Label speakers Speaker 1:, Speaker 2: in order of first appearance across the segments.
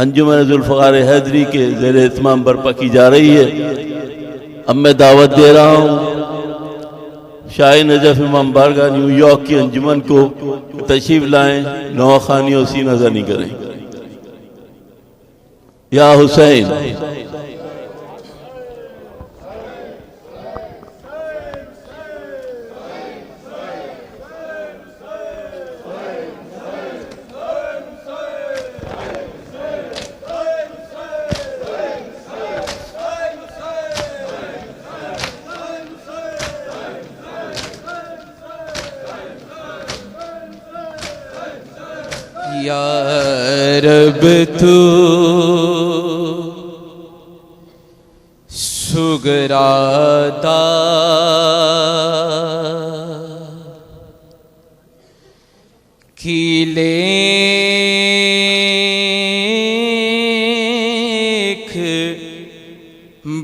Speaker 1: انجمن ذوالفقار حیدری کے زیر اہتمام برپا کی جا رہی ہے۔ اب میں دعوت دے رہا ہوں شاہ نجف امام بارگاہ نیو یارک کی انجمن کو تشریف لائیں، نواخوانی اور سینہ زنی کریں۔ یا حسین
Speaker 2: یا رب تو سگرادا کی لیک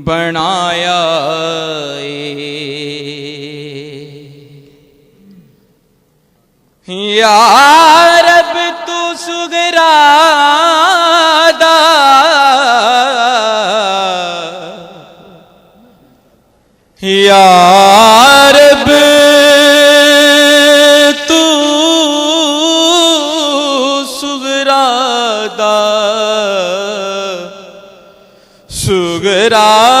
Speaker 2: بنایا یا رب تو سگرادا یا رب تو سگرادا سگرادا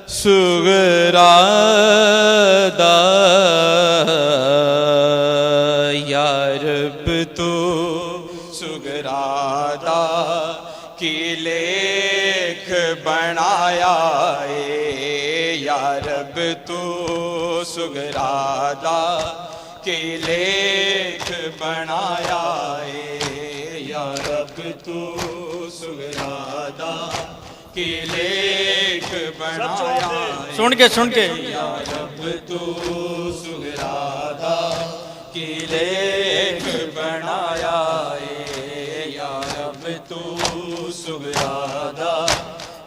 Speaker 2: سگرادا یا رب تو سگرادا کی لیک بنایا یا رب تو سگرادا کی لیک بنایا یا رب تو سگرادا کی لیک بنایا سن کے یا رب تو سگرادا کی لیک بنایا یا رب تو سگرادا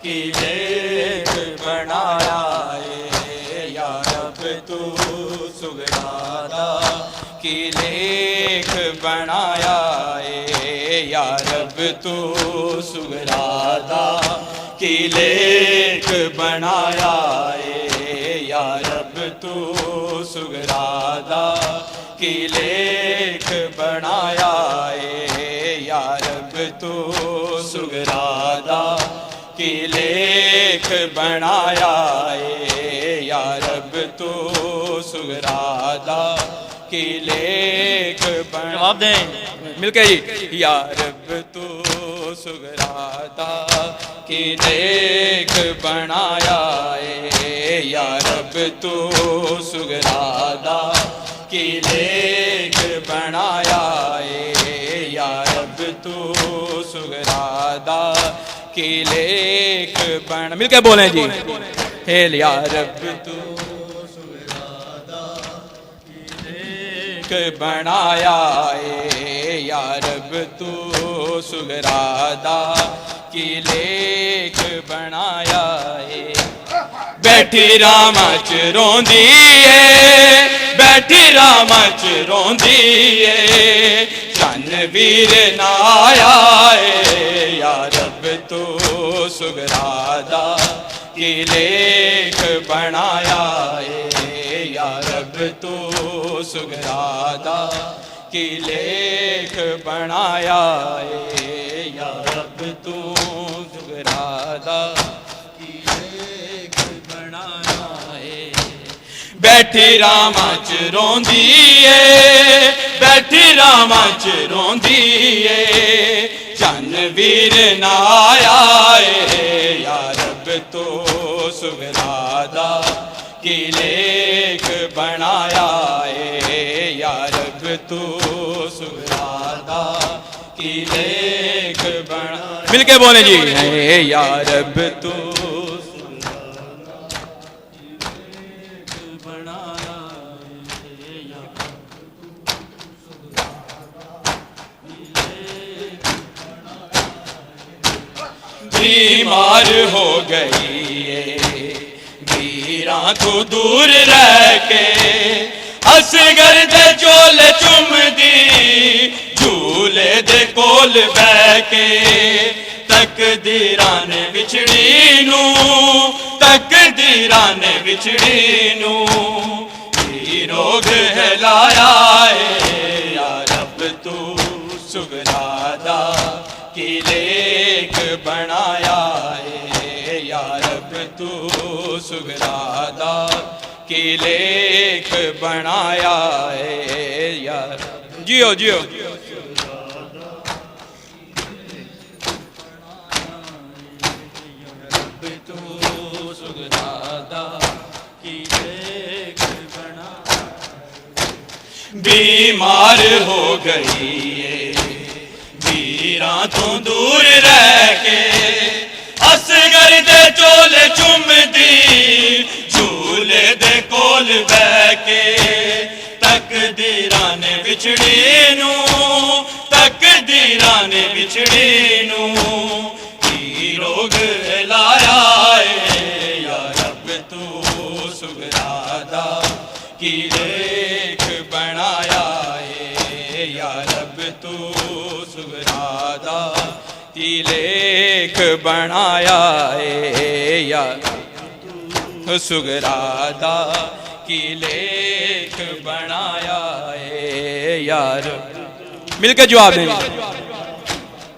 Speaker 2: کی لیک بنایا یا رب تو سگرادا کی لیک بنایا یا رب تو سگرادا کی لیک بنایا یا رب تو سگرادا کی لیک بنایا یا رب تو سگرادا کی لیک بنایا یا رب تو سگرادا کی لیک بنایا جواب دیں مل کے جی یا رب تو سگرادا کی لیک بنایا یا رب تو سگرادا کی لیک بنایا یا رب تو سگرادا کی لیک بنا مل کے بولیں جی ہیل یا رب تو سگرادا کی لیک بنایا یا رب تو سگرادا کی لیک بنایا بیٹھی رامچ روندی ہے بیٹھی رامچ روندی ہے چن ویر نہ آیا یا رب تو سگرادا کی لیک بنایا یا رب تو سگرادا کی لیک بنایا یا رب تو سگرادا کی لیک بنایا بیٹھی رامچ روندی ہے بیٹھی رامچ روندی ہے چن ویر نہ آیا یا رب تو سگرادا کی لیک بنایا یا رب تو سگرادا کی لیک بنایا مل کے بولیں جی یا رب تو بیمار ہو گئی ہے ویراں تو دور رہ کے اصغر دے چول چم دی ਕੋਲ ਬਹਿ ਕੇ ਤਕਦੀਰਾਂ ਨੇ ਵਿਛੜੀ ਨੂੰ, ਤਕਦੀਰਾਂ ਨੇ ਵਿਛੜੀ ਨੂੰ ਕੀ ਰੋਗ ਹੈ ਲਾਇਆ ਏ ਯਾ ਰੱਬ ਤੂੰ ਸੁਗਰਾ ਦਾ ਕੀ ਲੇਖ ਬਣਾਇਆ ਏ ਯਾ ਰੱਬ ਤੂੰ ਸੁਗਰਾ ਦਾ ਕੀ ਲੇਖ ਬਣਾਇਆ ਏ ਯਾ ਜਿਓ ਜਿਓ بیمار ہو گئی ہے ویراں تو دور رہ کے اصغر دے چولے چومدی جھولے دے کول بہ کے تقدیراں نے وچھڑی نوں تقدیراں نے وچھڑی نوں کی روگ لایا اے یا رب تو سگرا دا کی لیکھ بنایا اے یا رب تو سگرا دا کی لیکھ بنایا اے یا سگرا دا کی لیکھ بنایا اے یار مل کے جواب دیں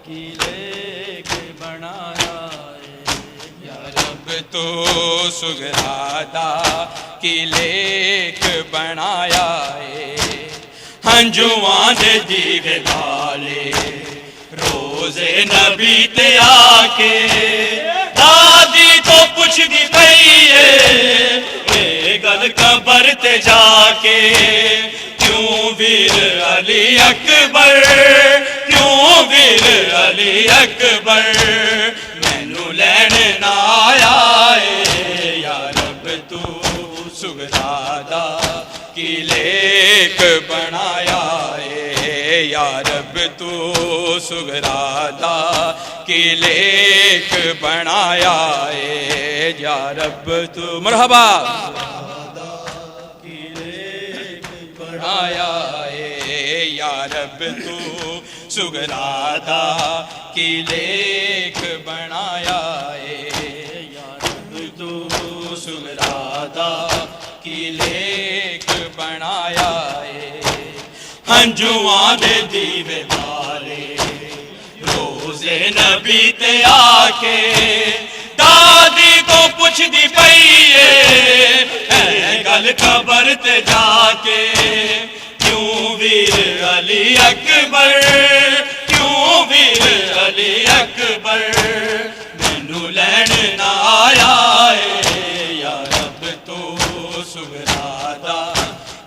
Speaker 2: کی لیکھ بنایا اے یا رب تو سگرا دا کی لیکھ بنایا اے ہنجواں دے دیوے والے روزے نبی تے آ کے دادی تو پوچھ دی پئی اے گل قبر تے جا کے کیوں ویر علی اکبر کیوں ویر علی اکبر مینوں لین نہ آیا اے یا رب تو سگرا دا کی لیکھ بنایا اے یا رب تو سگرا دا کی لیکھ بنایا اے یا رب تو مرحبا کی لیکھ بنایا اے یا رب تو سگرا دا کی لیکھ بنایا اے یا رب تو سگرا دا کی لیکھ بنایا اے ہنجواں دے دیوے والے روزے نبی تے آ کے دادی کو پوچھ دی پئی اے گل قبر تے جا کے کیوں ویر علی اکبر کیوں ویر علی اکبر مینوں لین نہ آیا اے یا رب تو سگرا دا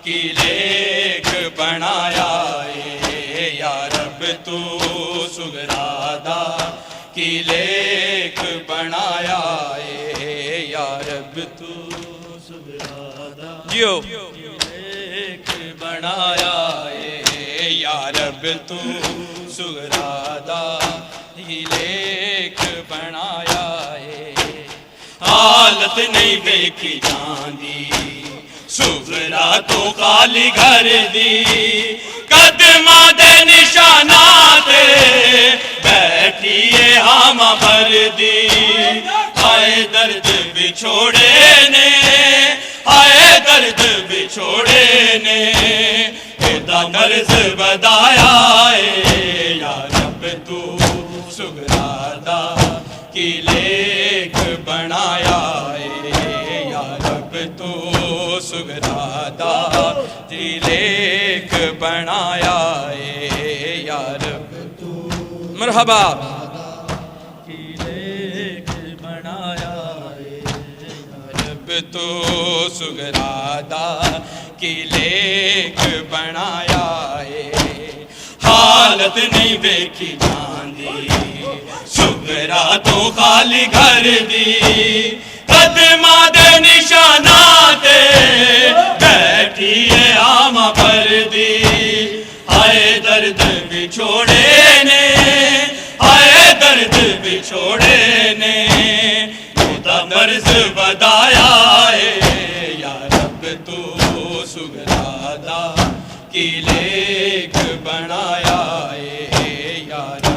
Speaker 2: کی لیکھ بنایا اے یا رب تو سگرا دا کی لیکھ بنایا اے یا رب تو سگرا دا جیو لیکھ بنایا اے یا رب تو سگرا دا کی لیکھ بنایا اے حالت نہیں دیکھی جاندی سگرا تو خالی گھر دی قدماں دے نشانات بیٹھی ہے ہاما بھر دی آئے درد بچھوڑے نے آئے درد بچھوڑے نے ایدہ مرض بدایا اے یا رب تو سگرا دا کی لیکھ بنایا اے یا رب تو سگرا دا کی لیکھ بنایا اے یا رب تو مرحبا کی لیکھ بنایا اے یا رب تو سگرا دا کی لیکھ بنایا اے حالت نہیں دیکھی جاندی سگرا تو خالی گھر دی قدماں دے نشانات بیٹھی ہے آما پر دی آئے درد بچھوڑے نے آئے درد بچھوڑے نے خدا مرض بدایا اے یا رب تو سگرا دا کی لیکھ بنایا اے یا رب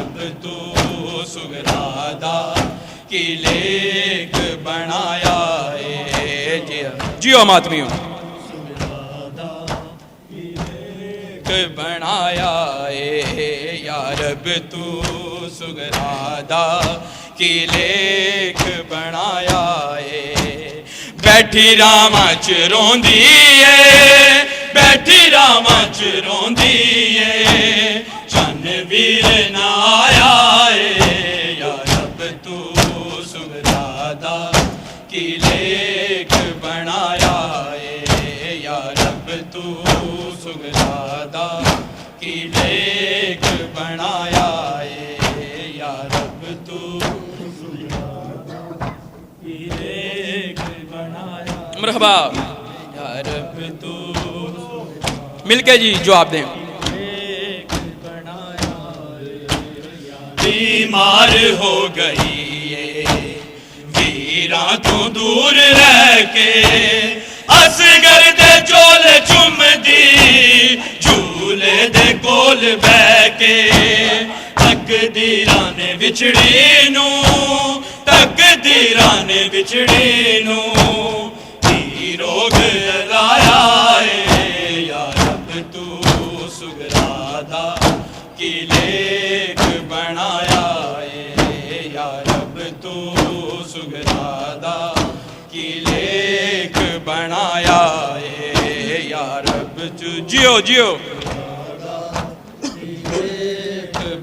Speaker 2: کی لیک بنایا ہے جیو ماتمیوں بنایا ہے یا رب تو سگرادا کی لیک بنایا ہے بیٹھی رامچ روندی ہے بیٹھی رامچ روندی ہے چن ویر نہ آیا ہے یا رب تو سگرادا کی لیک بنایا ہے یا رب تو سگرادا کی لیک بنایا ہے یا رب تو سگرادا کی لیک بنایا مرحبا یا رب تو مل کے جی جواب دیں بیمار ہو گئی ہے ویراں تو دور رہ کے اصغر دے چول چم دی جھولے دے کول بہ کے تقدیراں نے وچھڑی نو تقدیراں نے وچھڑی نو کی روگ لایا ہے یا رب تو سگرادا کی لیک بنایا ہے یا رب تو سگرادا کی لیک بنایا ہے یا رب تو جیو جیو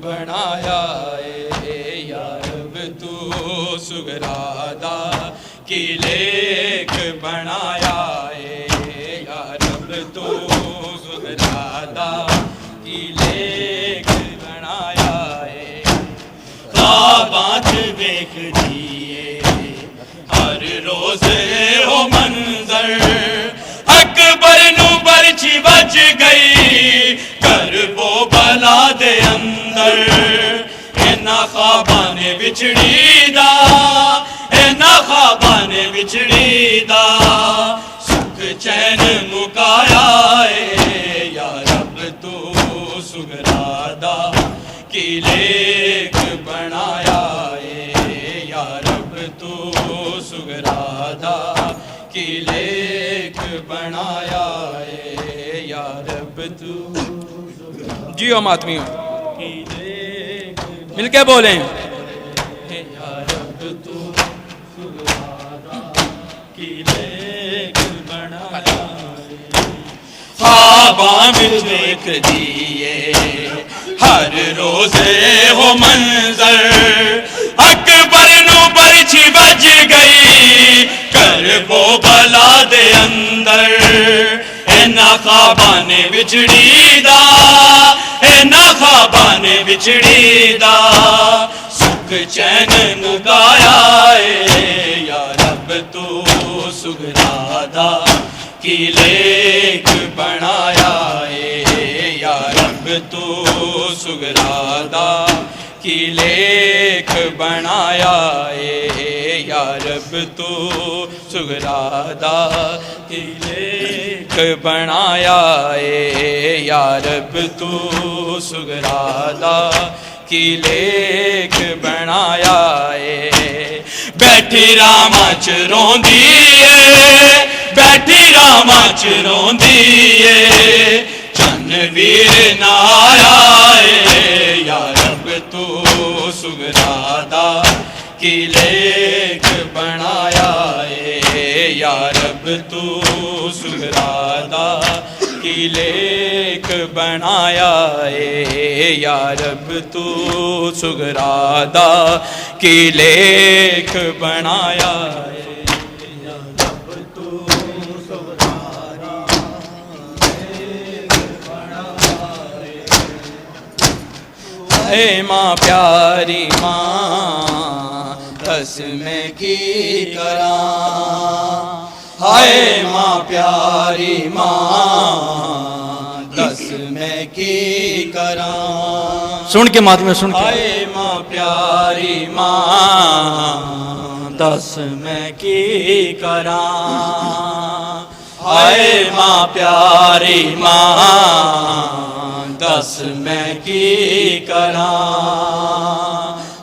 Speaker 2: بنایا ہے یا رب تو سگرادا کی لیک بنایا ہے یا رب تو سگرادا کی لیک بنایا ہے خوابات دیکھ دیئے ہر روز ہو منظر اکبر نو برچی بچ گئی کربو بلا دے اندر اینا خوابان بچڑی دا اینا خوابان بچڑی دا سکھ چین مکایا ہے یا رب تو سگرادا کی لیک بنایا ہے یا رب تو سگرادا کی لیک بنایا ہے یا رب تو جیو ماتمیوں مل کے بولیں یا رب تو سگرادا کی لیک بنایا خواباں وچ دیکھ دیئے ہر روز ہو منظر اکبر نو برچی بج گئی کربو بلا دے اندر اینا خوابان بچڑی دا اینا خوابان بچڑی دا سکھ چین مکایا ہے یا رب تو سگرادا کی لیک بنایا ہے یا رب تو سگرادا کی لیک بنایا ہے یا رب تو سگرادا کی لیک بنایا ہے یا رب تو سگرادا کی لیک بنایا ہے بیٹھی رامچ روندی ہے بیٹھی رامچ روندی ہے چن ویر نہ آیا ہے یا رب تو سگرادا کی لیک بنایا ہے یا رب تو سگرادا کی لیک بنایا ہے یا رب تو سگرادا کی لیک بنایا ہے یا رب تو سگرادا اے ماں پیاری ماں دس میں کی کراں ہائے ماں پیاری ماں دس میں کی کراں
Speaker 3: سن کے ماتمے سن کے
Speaker 2: ہائے ماں پیاری ماں دس میں کی کراں ہائے ماں پیاری ماں دس میں کی کراں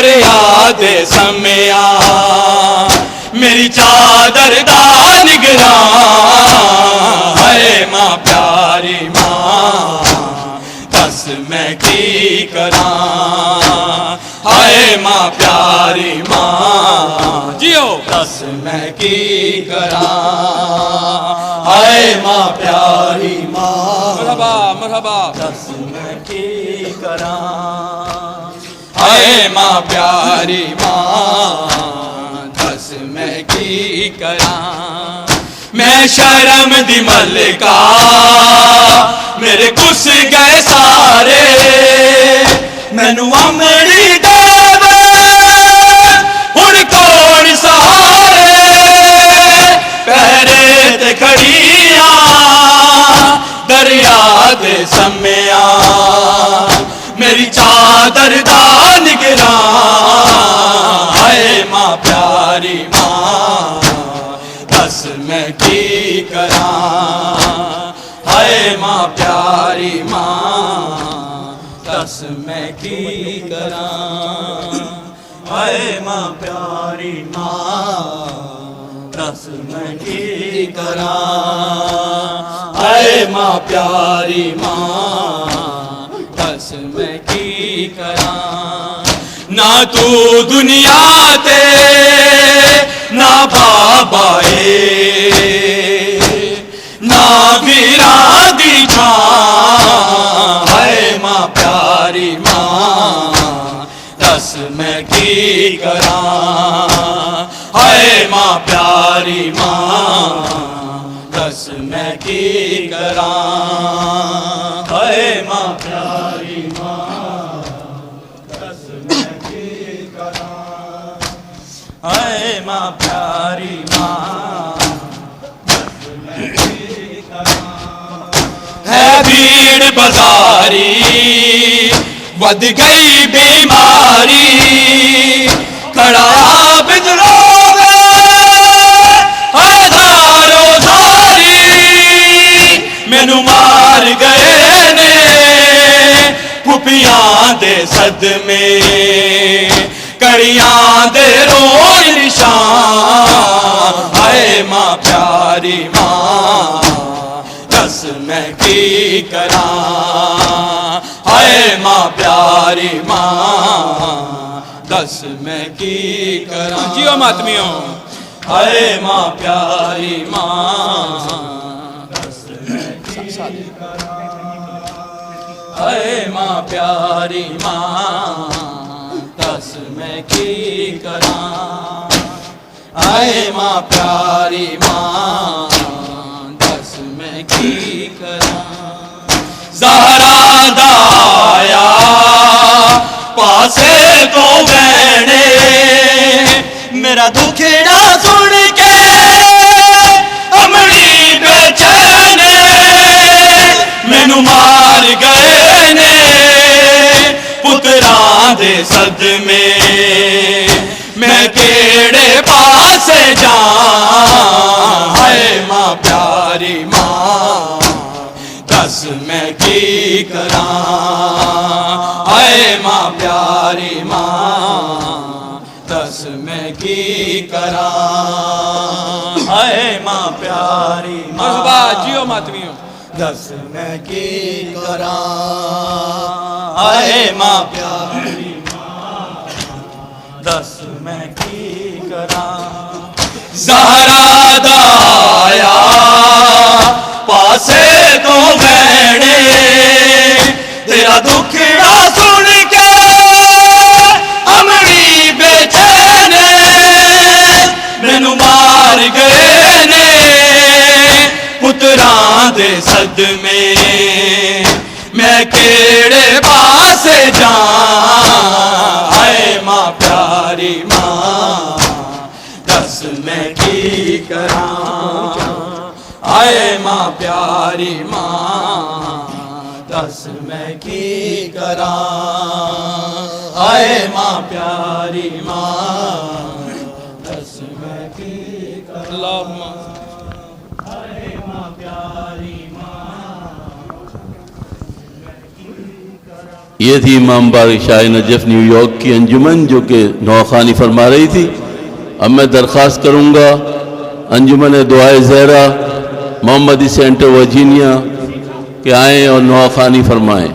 Speaker 2: دریا دے سمیا میری چادر دا نگراں ہے ماں پیاری ماں دس میں کی کراں ہائے ماں پیاری ماں
Speaker 3: جیو
Speaker 2: دس میں کی کراں ہائے ماں پیاری ماں
Speaker 3: مرحبا مرحبا
Speaker 2: دس میں کی کراں ہائے ماں پیاری ماں دس میں کی کراں میں شرم دی ملکا میرے کس گئے سارے مینو امڑی دے ہن کون سہارے پیرے تے کھڑیاں دریا دے سمیا میری چادر دا نگراں ہائے ماں پیاری ماں دس میں کی کراں ہائے ماں پیاری ماں دس میں کی کراں ہائے ماں پیاری ماں دس میں کی کراں ہائے ماں پیاری ماں دس میں کی کراں نہ تو دنیا تے نہ بابا نہ ویراں دی چھاں ہائے ماں پیاری ماں دس میں کی کراں ہائے ماں پیاری ماں دس میں کی کراں ہائے ماں پیاری ماں دس میں کی کراں ہائے ماں پیاری ماں ہے بھیڑ بازاری ود گئی بیماری کھڑا بدلو ہزاروں دھاری مینو مار گئے نے پھپیاں دے صدمے کڑیاں دے روئی نشان ہائے ماں پیاری ماں دس میں کی کراں ہائے ماں پیاری ماں دس میں کی کراں
Speaker 3: جیو ماتمیوں
Speaker 2: ہائے ماں پیاری ماں دس میں کی کراں ہائے ماں پیاری ماں دس میں کی کراں ہائے ماں پیاری ماں دس میں کی کراں زہرا دایا پاسے تو بہنے میرا دکھڑا سن کے امڑی بے چین مینو مار گئے نے پتراں دے صدمے میں کیڑے پاسے جاں ہائے ماں پیاری ماں دس میں کی کراں ہائے ماں پیاری ماں دس میں کی کراں ہائے ماں پیاری
Speaker 3: مرحبا
Speaker 2: ماں
Speaker 3: جیو ماتمیوں
Speaker 2: دس میں کی کراں ہائے ماں پیاری ماں دس میں کی کراں زہرا دایا پاسے تو بہنے تیرا دکھڑا سن کے امڑی بے چین مینو مار گئے نے پتراں دے صدمے میں کیڑے پاسے جاں ہائے ماں پیاری ماں دس میں کی کراں ہائے ماں پیاری ماں دس میں کی کراں ہائے ماں پیاری ماں دس میں کی کراں
Speaker 3: اللہم
Speaker 2: ہائے ماں پیاری ماں دس میں کی کراں
Speaker 1: یہ تھی امام بارک شاہ نجف نیو یارک کی انجمن جو کہ نوخوانی فرما رہی تھی. اب میں درخواست کروں گا انجمن دعائے زہرا محمدی سینٹر ورجینیا کہ آئیں اور نوخوانی فرمائیں.